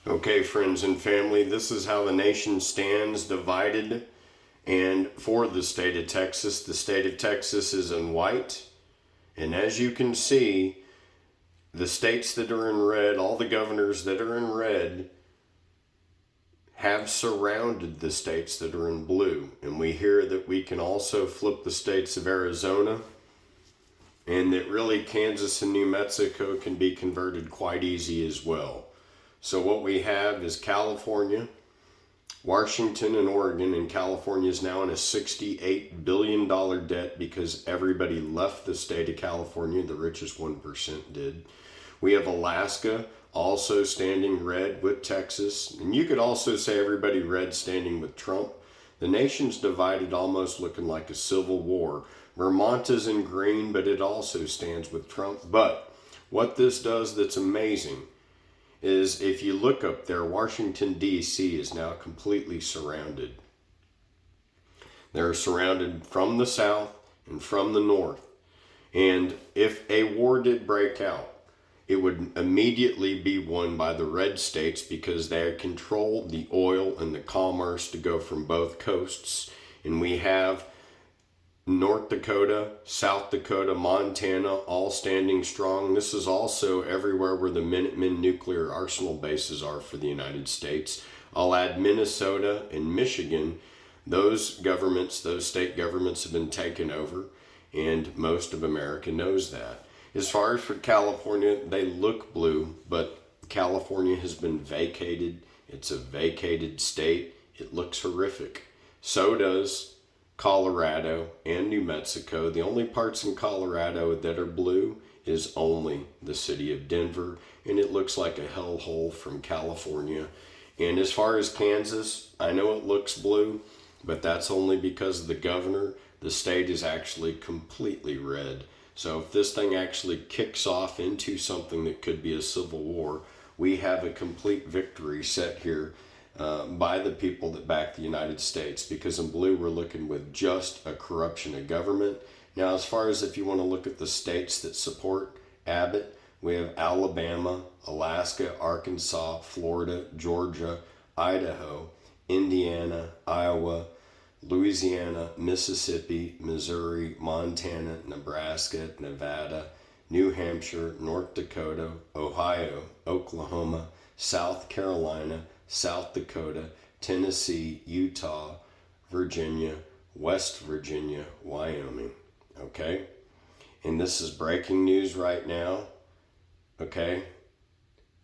Okay, friends and family, this is how the nation stands divided. And for the state of Texas is in white. And as you can see, the states that are in red, all the governors that are in red, have surrounded the states that are in blue. And we hear that we can also flip the states of Arizona, and that really Kansas and New Mexico can be converted quite easy as well. So what we have is California, Washington, and Oregon, and California is now in a $68 billion debt because everybody left the state of California, the richest 1% did. We have Alaska also standing red with Texas, and you could also say everybody red standing with Trump. The nation's divided, almost looking like a civil war. Vermont is in green, but it also stands with Trump. But what this does that's amazing is if you look up there, Washington, D.C. is now completely surrounded. They're surrounded from the south and from the north. And if a war did break out, it would immediately be won by the red states because they control the oil and the commerce to go from both coasts. And we have North Dakota, South Dakota, Montana, all standing strong. This is also everywhere where the Minuteman nuclear arsenal bases are for the United States. I'll add Minnesota and Michigan. Those governments, those state governments have been taken over, and most of America knows that. As far as for California, they look blue, but California has been vacated. It's a vacated state. It looks horrific. So does Colorado and New Mexico. The only parts in Colorado that are blue is only the city of Denver, and it looks like a hellhole from California. And as far as Kansas, I know it looks blue, but that's only because of the governor. The state is actually completely red. So if this thing actually kicks off into something that could be a civil war, we have a complete victory set here by the people that back the United States, because in blue we're looking with just a corruption of government. Now, as far as if you want to look at the states that support Abbott, we have Alabama, Alaska, Arkansas, Florida, Georgia, Idaho, Indiana, Iowa, Louisiana, Mississippi, Missouri, Montana, Nebraska, Nevada, New Hampshire, North Dakota, Ohio, Oklahoma, South Carolina, South Dakota, Tennessee, Utah, Virginia, West Virginia, Wyoming. Okay? And this is breaking news right now. Okay?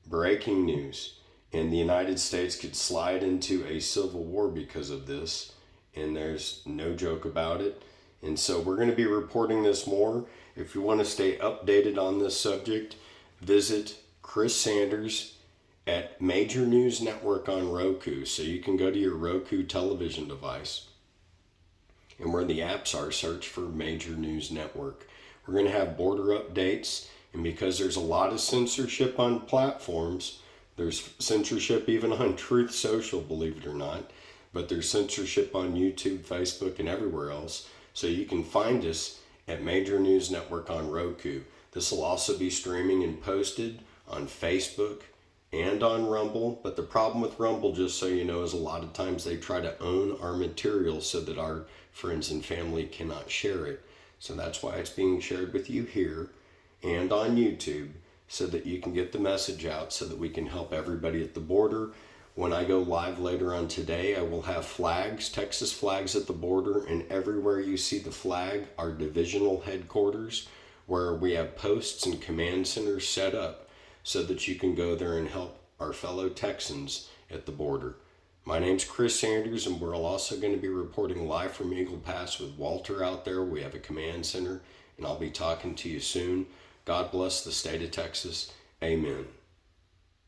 Breaking news. And the United States could slide into a civil war because of this. And there's no joke about it. And so we're going to be reporting this more. If you want to stay updated on this subject, visit Chris Sanders at Major News Network on Roku. So you can go to your Roku television device, and where the apps are, search for Major News Network. We're going to have border updates, and because there's a lot of censorship on platforms, there's censorship even on Truth Social, believe it or not, but there's censorship on YouTube, Facebook, and everywhere else. So you can find us at Major News Network on Roku. This will also be streaming and posted on Facebook and on Rumble. But the problem with Rumble, just so you know, is a lot of times they try to own our material so that our friends and family cannot share it. So that's why it's being shared with you here and on YouTube, so that you can get the message out, so that we can help everybody at the border. When I go live later on today, I will have flags, Texas flags at the border, and everywhere you see the flag, our divisional headquarters, where we have posts and command centers set up so that you can go there and help our fellow Texans at the border. My name's Chris Sanders, and we're also going to be reporting live from Eagle Pass with Walter out there. We have a command center, and I'll be talking to you soon. God bless the state of Texas. Amen.